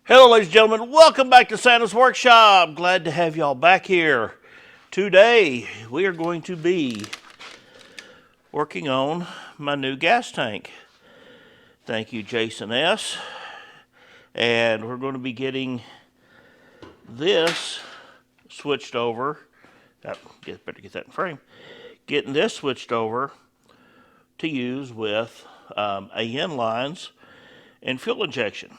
Hello, ladies and gentlemen. Welcome back to Santa's Workshop. Glad to have y'all back here. Today, we are going to be working on my new gas tank. Thank you, Jason S. And we're going to be getting this switched over. Better get that in frame. Getting this switched over to use with AN lines and fuel injection.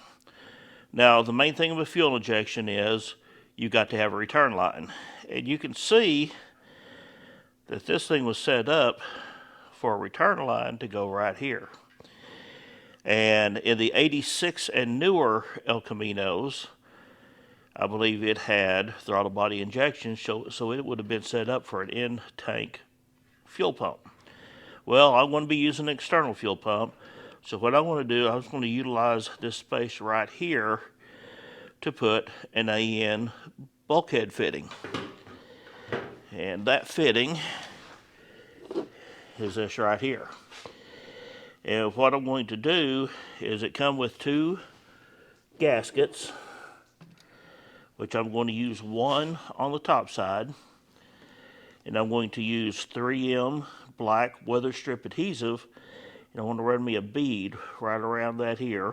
Now, the main thing with fuel injection is you got to have a return line. And you can see that this thing was set up for a return line to go right here. And in the 86 and newer El Caminos, I believe it had throttle body injection, so it would have been set up for an in-tank fuel pump. Well, I want to be using an external fuel pump. So what I want to do, I was going to utilize this space right here to put an AN bulkhead fitting. And that fitting is this right here. And what I'm going to do is it come with two gaskets, which I'm going to use one on the top side. And I'm going to use 3M black weather strip adhesive. And I want to run me a bead right around that here,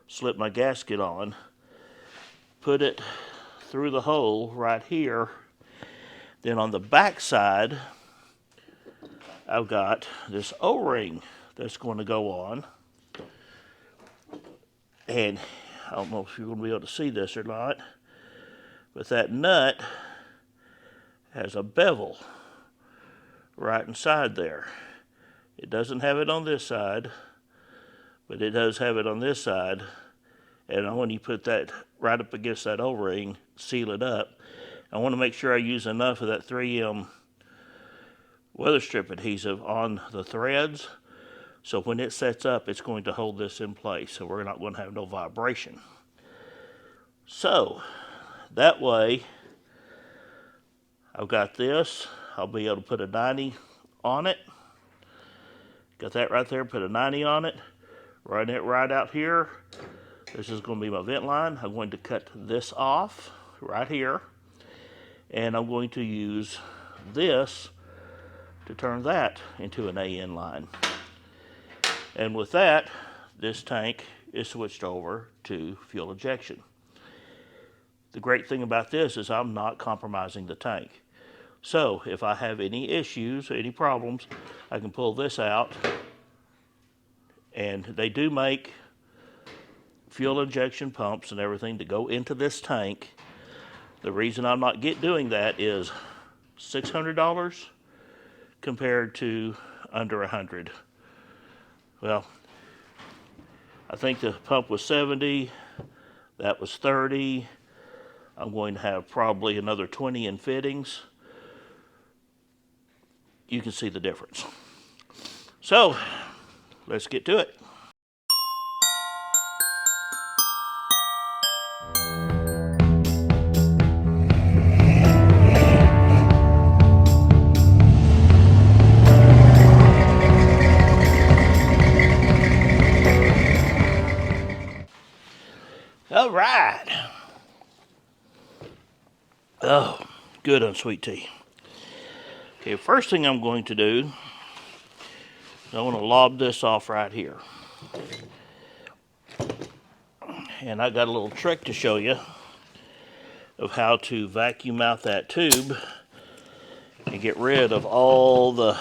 slip my gasket on, put it through the hole right here. Then on the back side, I've got this O-ring that's going to go on. And I don't know if you're going to be able to see this or not, but that nut has a bevel right inside there. It doesn't have it on this side, but it does have it on this side. And when you put that right up against that O-ring, seal it up, I want to make sure I use enough of that 3M weather strip adhesive on the threads, so when it sets up, it's going to hold this in place, so we're not going to have no vibration. So, that way, I've got this. I'll be able to put a 90 on it. Got that right there, put a 90 on it. Run it right out here. This is going to be my vent line. I'm going to cut this off right here. And I'm going to use this to turn that into an AN line. And with that, this tank is switched over to fuel injection. The great thing about this is I'm not compromising the tank. So if I have any issues, any problems, I can pull this out. And they do make fuel injection pumps and everything to go into this tank. The reason I'm not doing that is $600 compared to under $100. Well, I think the pump was $70, that was $30. I'm going to have probably another $20 in fittings. You can see the difference. So, let's get to it. All right. Oh, good unsweet tea. Okay, first thing I'm going to do, I want to lob this off right here. And I got a little trick to show you of how to vacuum out that tube and get rid of all the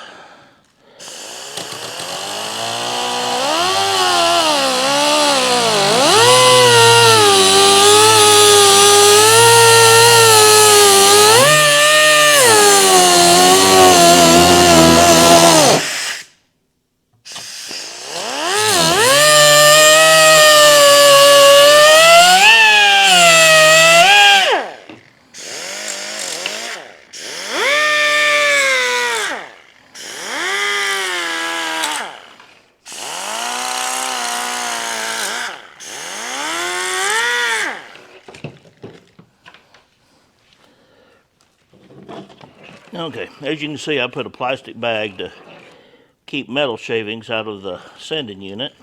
Okay, as you can see, I put a plastic bag to keep metal shavings out of the sending unit.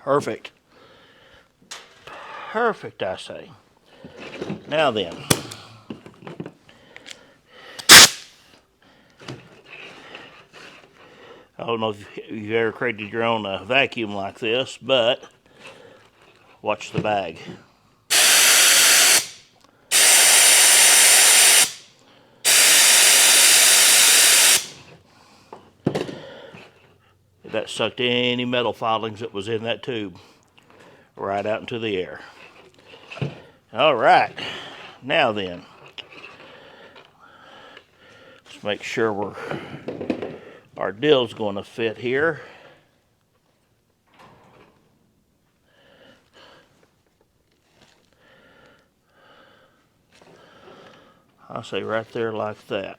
Perfect. Perfect, I say. Now then. I don't know if you've ever created your own vacuum like this, but watch the bag. That sucked any metal filings that was in that tube right out into the air. All right, now then, let's make sure our dill's going to fit here. I'll say right there like that.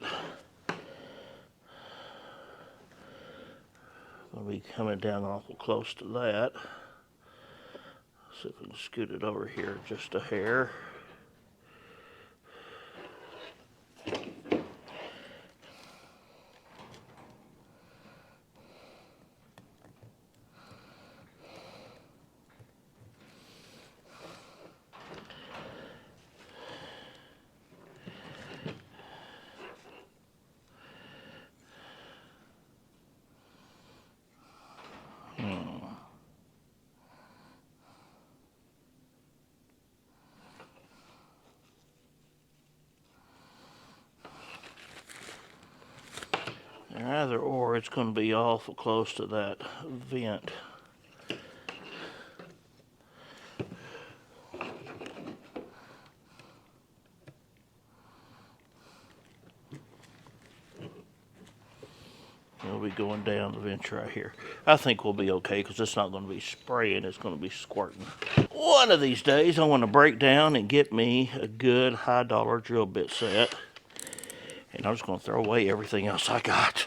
Going to be coming down awful close to that. See if we can scoot it over here just a hair. Either or, it's going to be awful close to that vent. We'll be going down the vent right here. I think we'll be okay because it's not going to be spraying, it's going to be squirting. One of these days, I want to break down and get me a good high-dollar drill bit set. And I'm just going to throw away everything else I got.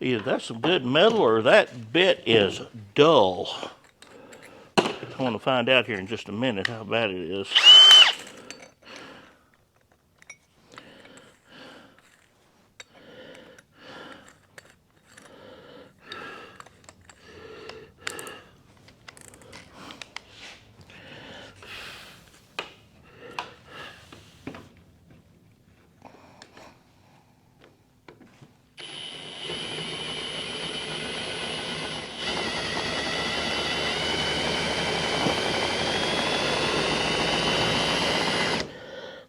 Either that's some good metal or that bit is dull. I want to find out here in just a minute how bad it is.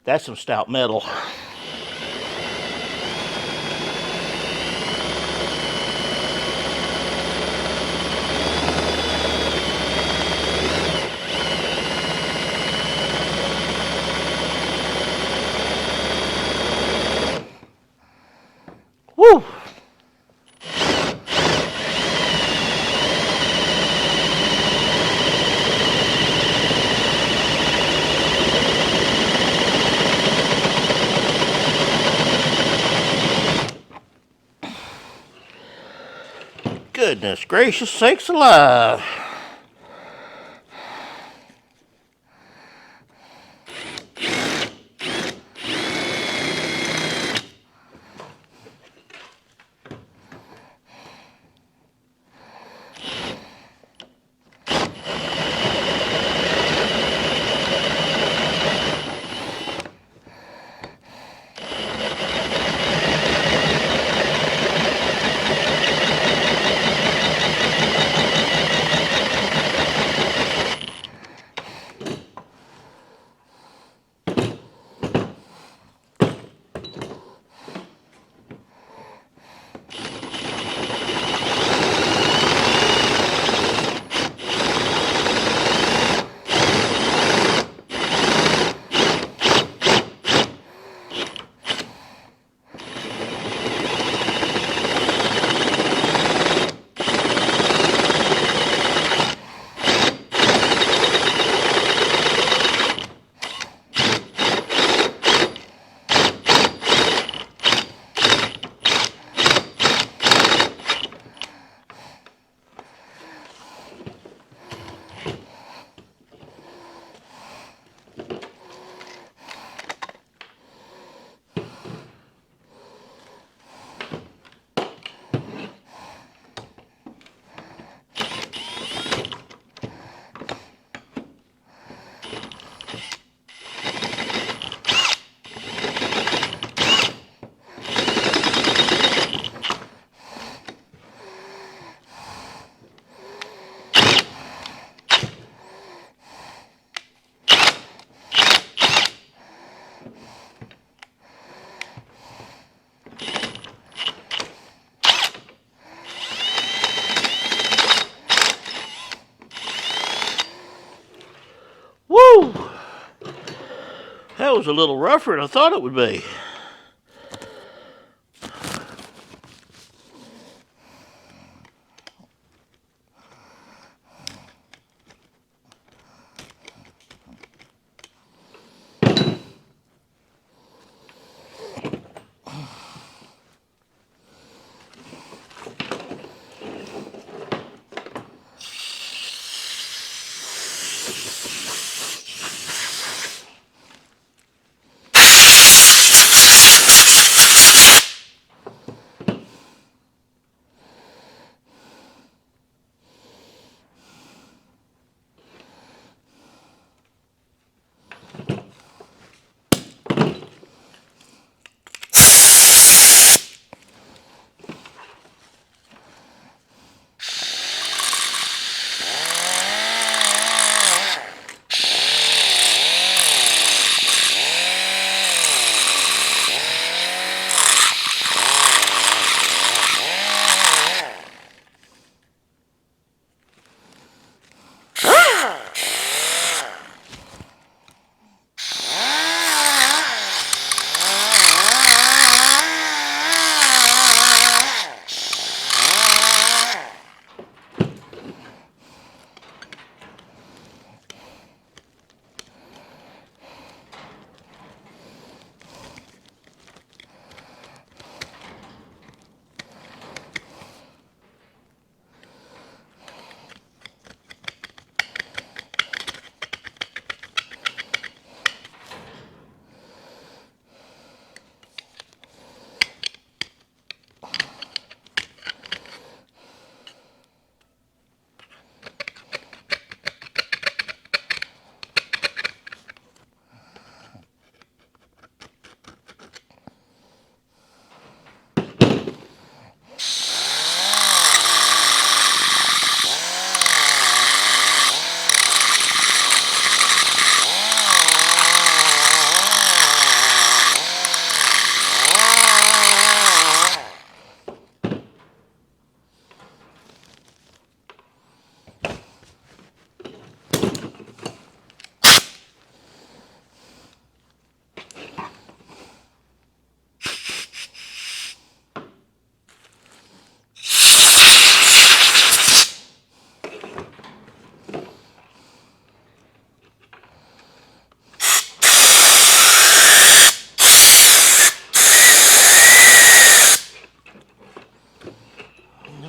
That's some stout metal. Woo! Goodness gracious sakes alive. Woo! That was a little rougher than I thought it would be.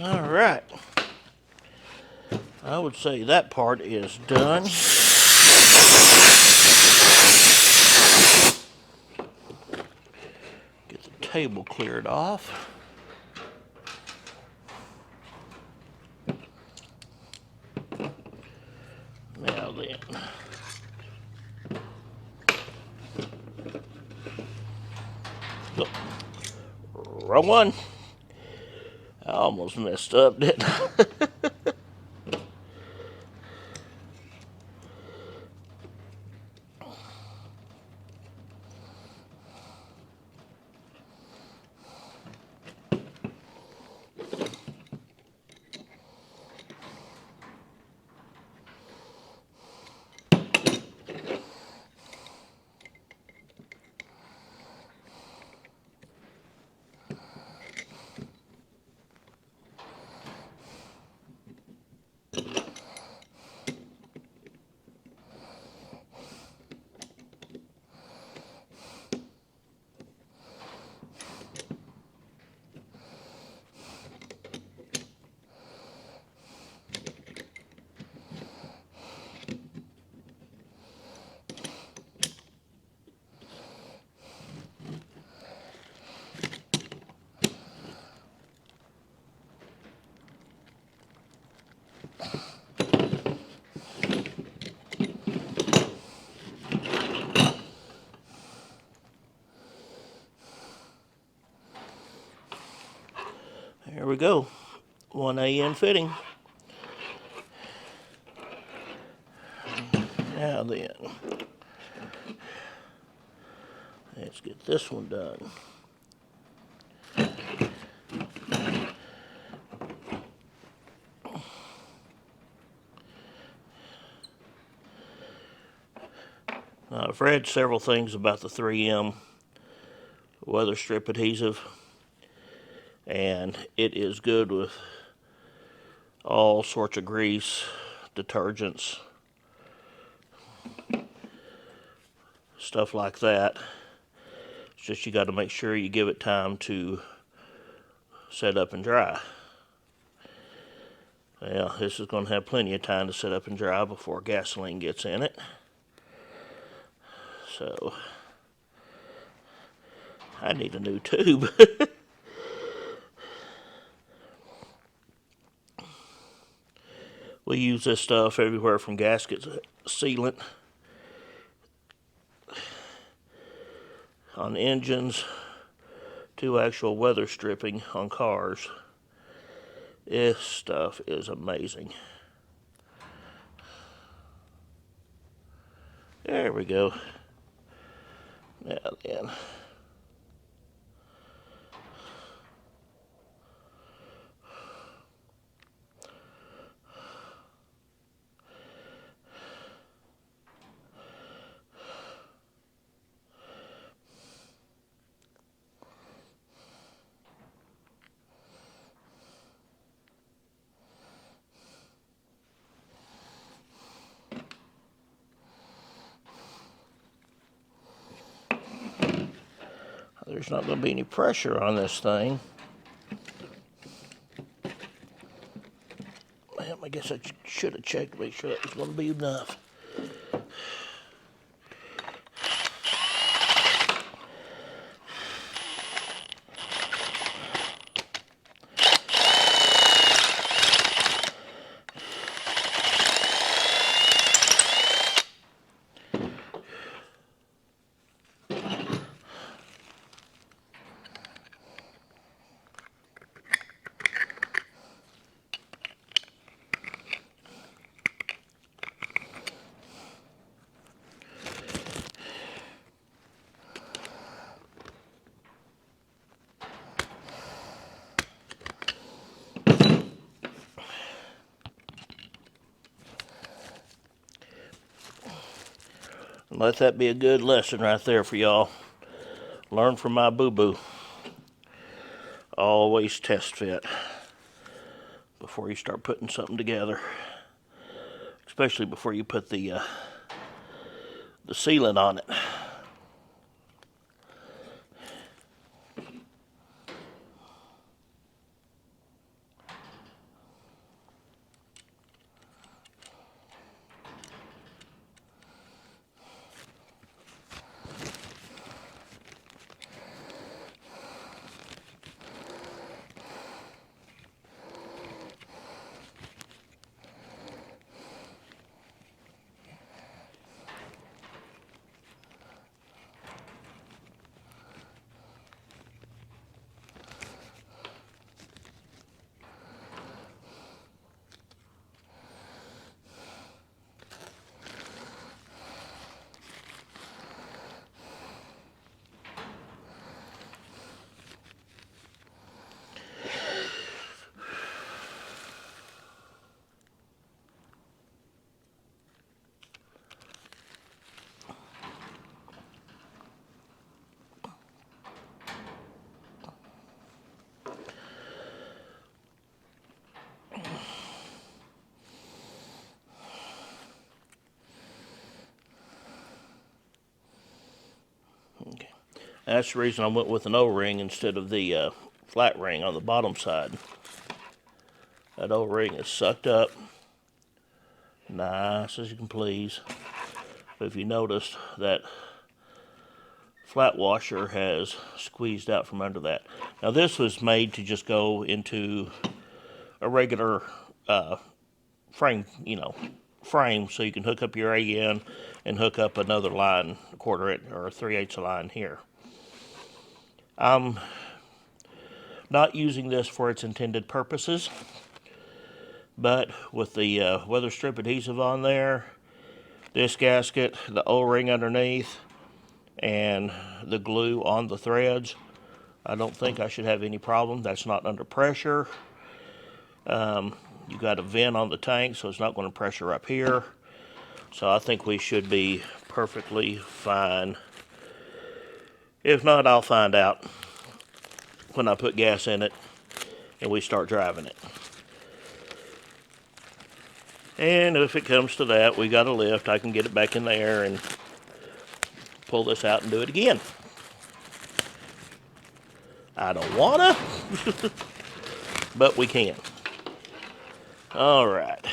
All right. I would say that part is done. Get the table cleared off. Now then. Oh, wrong one. I almost messed up, didn't I? There we go. 1A in fitting. Now then, let's get this one done. I've read several things about the 3M weather strip adhesive, and it is good with all sorts of grease, detergents, stuff like that. It's just you got to make sure you give it time to set up and dry. Well, this is going to have plenty of time to set up and dry before gasoline gets in it. So, I need a new tube. We use this stuff everywhere from gaskets sealant on engines to actual weather stripping on cars. This stuff is amazing. There we go. Now then. There's not going to be any pressure on this thing. Well, I guess I should have checked to make sure that was going to be enough. Let that be a good lesson right there for y'all. Learn from my boo-boo. Always test fit before you start putting something together. Especially before you put the sealant on it. Okay. That's the reason I went with an O-ring instead of the flat ring on the bottom side. That O-ring is sucked up nice as you can please. But if you notice, that flat washer has squeezed out from under that. Now this was made to just go into a regular frame, frame, so you can hook up your AN and hook up another line, a 1/4 or 3/8 line here. I'm not using this for its intended purposes, but with the weather strip adhesive on there, this gasket, the O-ring underneath, and the glue on the threads, I don't think I should have any problem. That's not under pressure. You got a vent on the tank, so it's not going to pressure up here. So I think we should be perfectly fine. If not, I'll find out when I put gas in it and we start driving it. And if it comes to that, we got a lift, I can get it back in there and pull this out and do it again. I don't wanna, but we can. All right.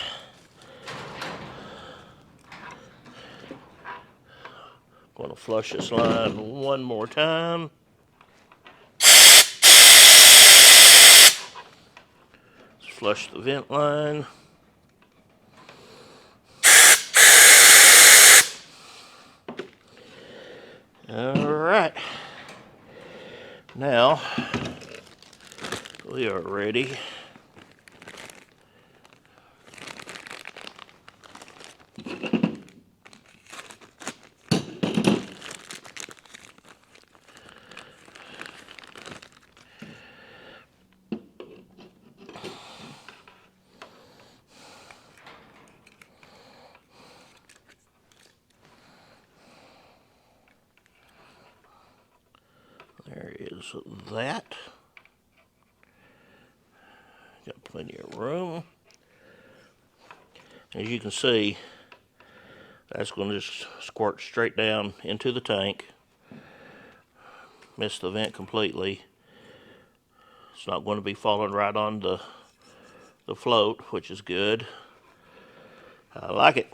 Going to flush this line one more time. Let's flush the vent line. All right. Now, we are ready There is that. Got plenty of room. As you can see, that's going to just squirt straight down into the tank. Miss the vent completely. It's not going to be falling right on the float, which is good. I like it.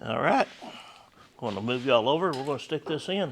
All right. Going to move y'all over. We're going to stick this in.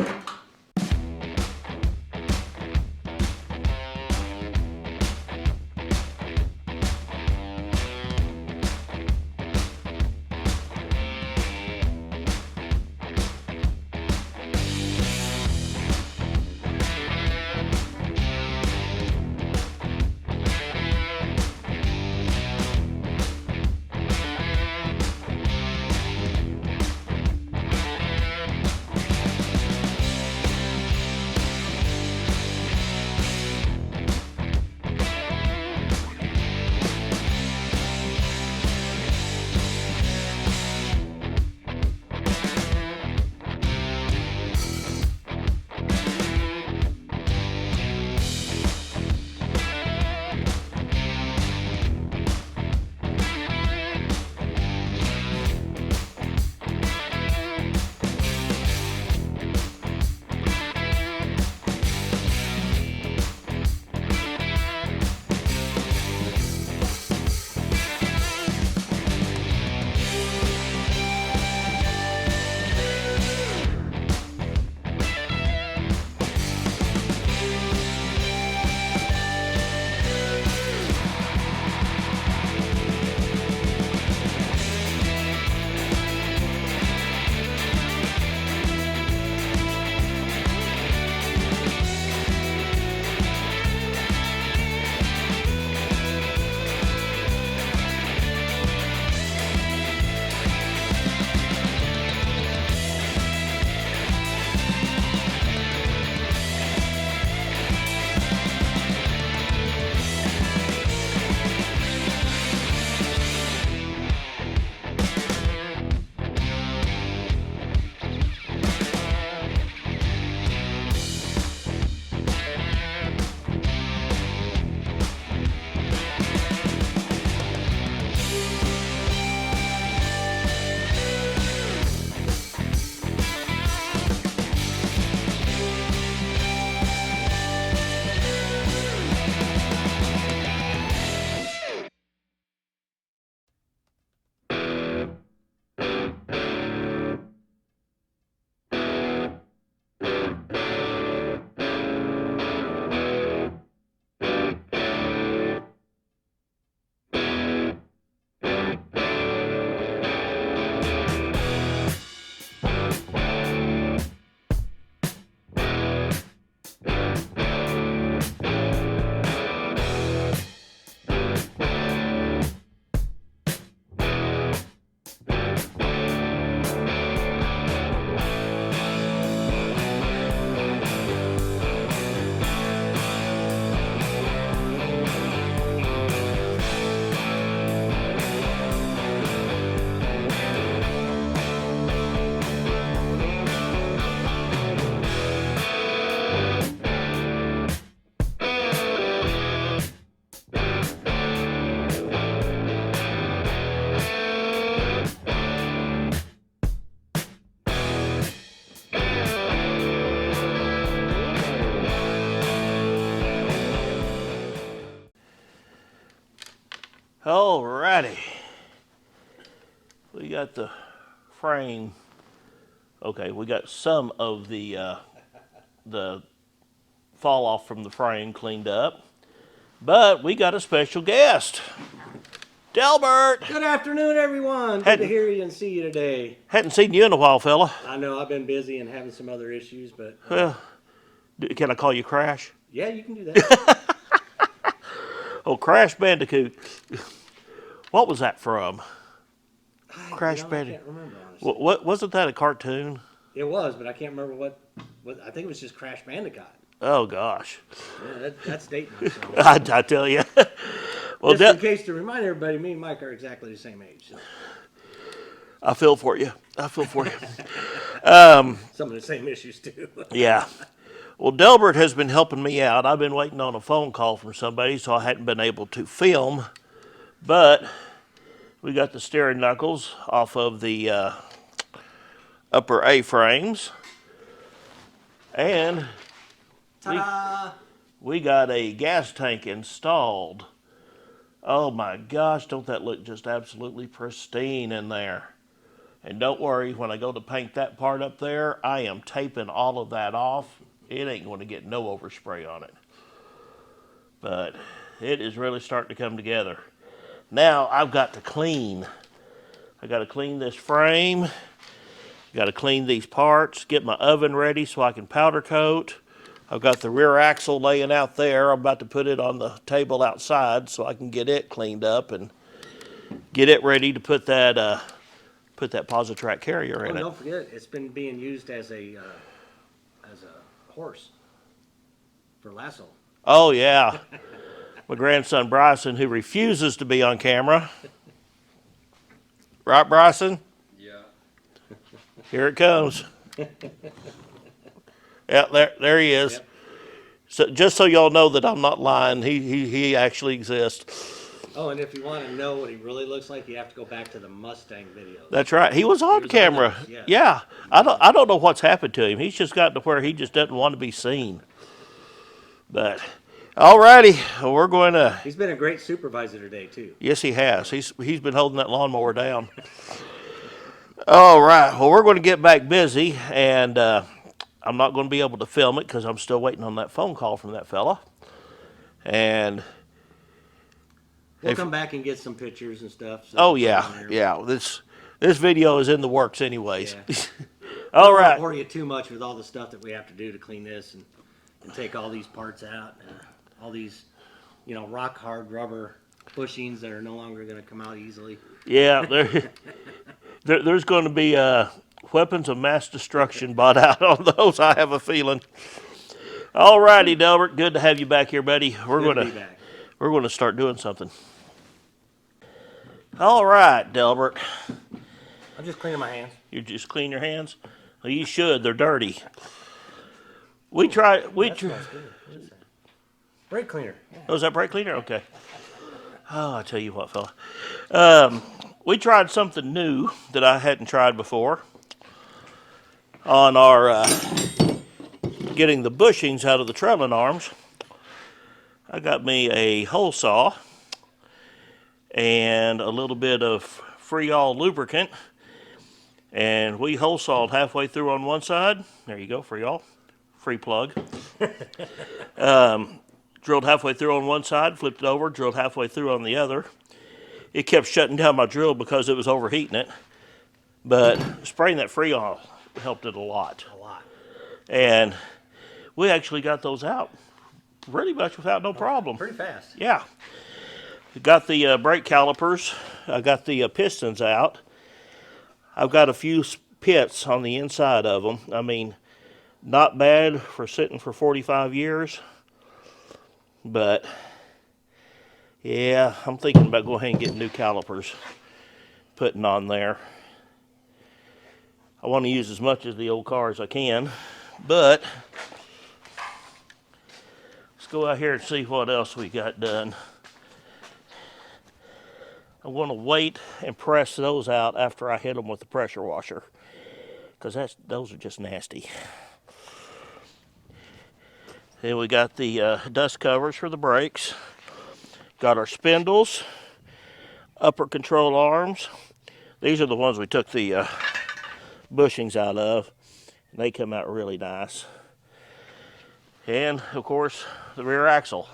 Alrighty. We got the frame. Okay, we got some of the fall off from the frame cleaned up. But we got a special guest. Delbert! Good afternoon, everyone. Good to hear you and see you today. Hadn't seen you in a while, fella. I know I've been busy and having some other issues, but... Well, can I call you Crash? Yeah, you can do that. Oh, Crash Bandicoot. What was that from? Crash Bandicoot. I can't remember, honestly. What, wasn't that a cartoon? It was, but I can't remember what I think it was just Crash Bandicoot. Oh, gosh. Yeah, that's dating myself. I tell you. Well, just in case to remind everybody, me and Mike are exactly the same age. So. I feel for you. Some of the same issues, too. Yeah. Well, Delbert has been helping me out. I've been waiting on a phone call from somebody, so I hadn't been able to film. But we got the steering knuckles off of the upper A-frames. And we got a gas tank installed. Oh my gosh, don't that look just absolutely pristine in there. And don't worry, when I go to paint that part up there, I am taping all of that off. It ain't going to get no overspray on it. But it is really starting to come together. Now I've got to clean. I got to clean this frame. Got to clean these parts, get my oven ready so I can powder coat. I've got the rear axle laying out there. I'm about to put it on the table outside so I can get it cleaned up and get it ready to put that Positrack carrier in it. Don't forget, it's been being used as a horse for lasso. Oh yeah, my grandson Bryson, who refuses to be on camera. Right, Bryson? Yeah. Here it comes. Yeah, there he is. Yep. So just so y'all know that I'm not lying, he actually exists. Oh, and if you want to know what he really looks like, you have to go back to the Mustang videos. That's right. He was on camera. On those, yeah. I don't know what's happened to him. He's just gotten to where he just doesn't want to be seen. But alrighty, we're going to. He's been a great supervisor today too. Yes, he has. He's been holding that lawnmower down. All right. Well, we're going to get back busy, and I'm not going to be able to film it because I'm still waiting on that phone call from that fella. And we'll come back and get some pictures and stuff. So oh yeah. This video is in the works anyways. Yeah. All right. I don't bore you too much with all the stuff that we have to do to clean this and take all these parts out. All these, rock hard rubber bushings that are no longer going to come out easily. Yeah, there's going to be weapons of mass destruction bought out on those, I have a feeling. All righty, Delbert, good to have you back here, buddy. We're going to start doing something. All right, Delbert. I'm just cleaning my hands. You just clean your hands? Well, you should. They're dirty. We tried. Brake cleaner. Oh, is that brake cleaner? Okay. Oh, I tell you what, fella. We tried something new that I hadn't tried before on our getting the bushings out of the trailing arms. I got me a hole saw and a little bit of Freol lubricant, and we hole sawed halfway through on one side. There you go, Freol. Free plug. Drilled halfway through on one side, flipped it over, drilled halfway through on the other. It kept shutting down my drill because it was overheating it. But spraying that Freon helped it a lot. And we actually got those out pretty much without no problem. Pretty fast. Yeah. Got the brake calipers. I got the pistons out. I've got a few pits on the inside of them. I mean, not bad for sitting for 45 years. But, yeah, I'm thinking about going ahead and getting new calipers putting on there. I want to use as much of the old car as I can, but let's go out here and see what else we got done. I want to wait and press those out after I hit them with the pressure washer, because those are just nasty. Then we got the dust covers for the brakes. Got our spindles. upper control arms. These are the ones we took the bushings out of. They come out really nice. And of course the rear axle,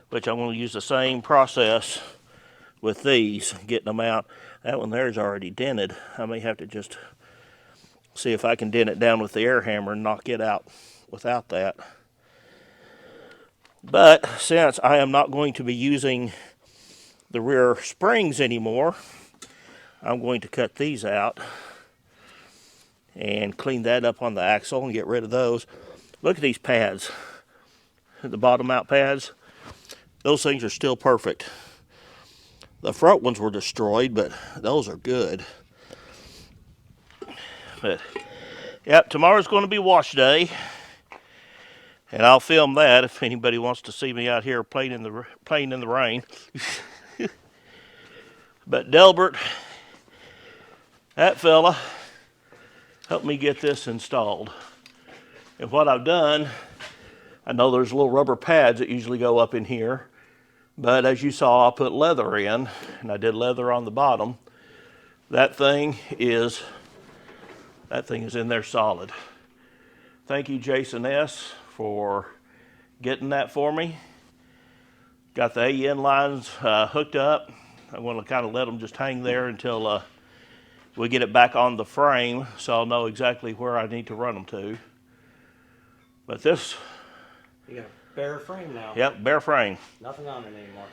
which I'm going to use the same process with these, getting them out. That one there is already dented. I may have to just see if I can dent it down with the air hammer and knock it out without that. But since I am not going to be using the rear springs anymore, I'm going to cut these out and clean that up on the axle and get rid of those. Look at these pads, the bottom mount pads. Those things are still perfect. The front ones were destroyed, but those are good. But yep, tomorrow's going to be wash day, and I'll film that if anybody wants to see me out here playing in the rain. But Delbert, that fella, helped me get this installed. And what I've done, I know there's little rubber pads that usually go up in here, but as you saw, I put leather in, and I did leather on the bottom. That thing is in there solid. Thank you, Jason S., for getting that for me. Got the AN lines hooked up. I'm going to kind of let them just hang there until we get it back on the frame, so I'll know exactly where I need to run them to. But this... You got a bare frame now. Yep, bare frame. Nothing on it anymore.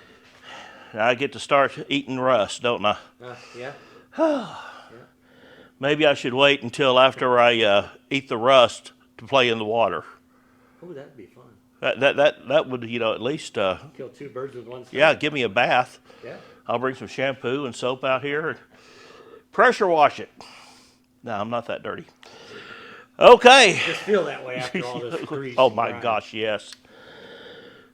I get to start eating rust, don't I? Yeah. Maybe I should wait until after I eat the rust to play in the water. Oh, that'd be fun. That would, you know, at least... kill two birds with one stone. Yeah, give me a bath. Yeah. I'll bring some shampoo and soap out here and pressure wash it. No, I'm not that dirty. Okay. Just feel that way after all this grease. Oh my gosh, yes.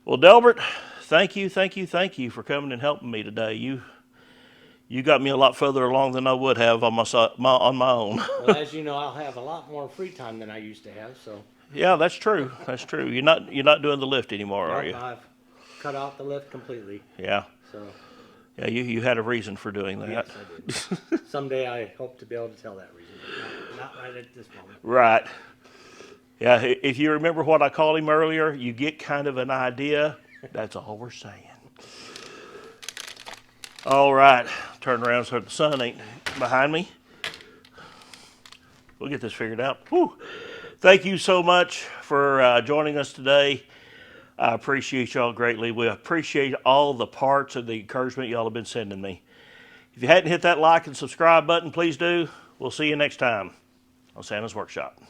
Well, Delbert, thank you for coming and helping me today. You got me a lot further along than I would have on my own. Well, as you know, I'll have a lot more free time than I used to have. So. Yeah, that's true. That's true. You're not doing the lift anymore, are you? I've cut out the lift completely. Yeah. So. Yeah, you had a reason for doing that. Yes, I did. Someday I hope to be able to tell that reason, but not right at this moment. Right. Yeah, if you remember what I called him earlier, you get kind of an idea. That's all we're saying. All right, turn around so the sun ain't behind me. We'll get this figured out. Whew. Thank you so much for joining us today. I appreciate y'all greatly. We appreciate all the parts and the encouragement y'all have been sending me. If you hadn't hit that like and subscribe button, please do. We'll see you next time on Santa's Workshop.